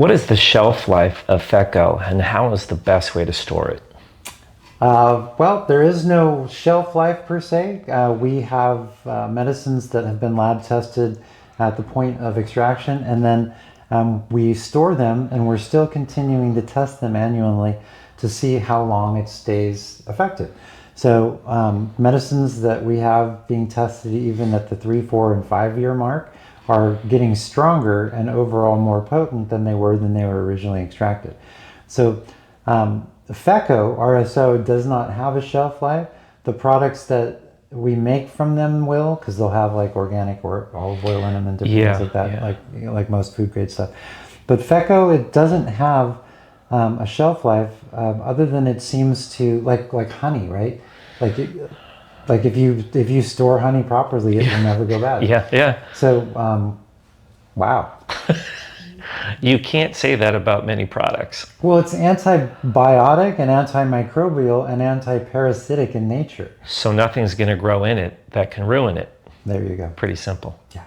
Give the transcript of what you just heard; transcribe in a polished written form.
What is the shelf life of FECO, and how is the best way to store it? Well, there is no shelf life per se. We have medicines that have been lab tested at the point of extraction, and then we store them, and we're still continuing to test them annually to see how long it stays effective. So medicines that we have being tested even at the 3, 4, and 5 year mark are getting stronger and overall more potent than they were originally extracted. So FECO, RSO, does not have a shelf life. The products that we make from them will, because they'll have like organic or olive oil in them and different things like that, like most food grade stuff. But FECO, it doesn't have a shelf life other than it seems to like honey, right? Like if you store honey properly, it will never go bad. Yeah. So, wow. You can't say that about many products. Well, it's antibiotic and antimicrobial and antiparasitic in nature. So nothing's going to grow in it that can ruin it. There you go. Pretty simple. Yeah.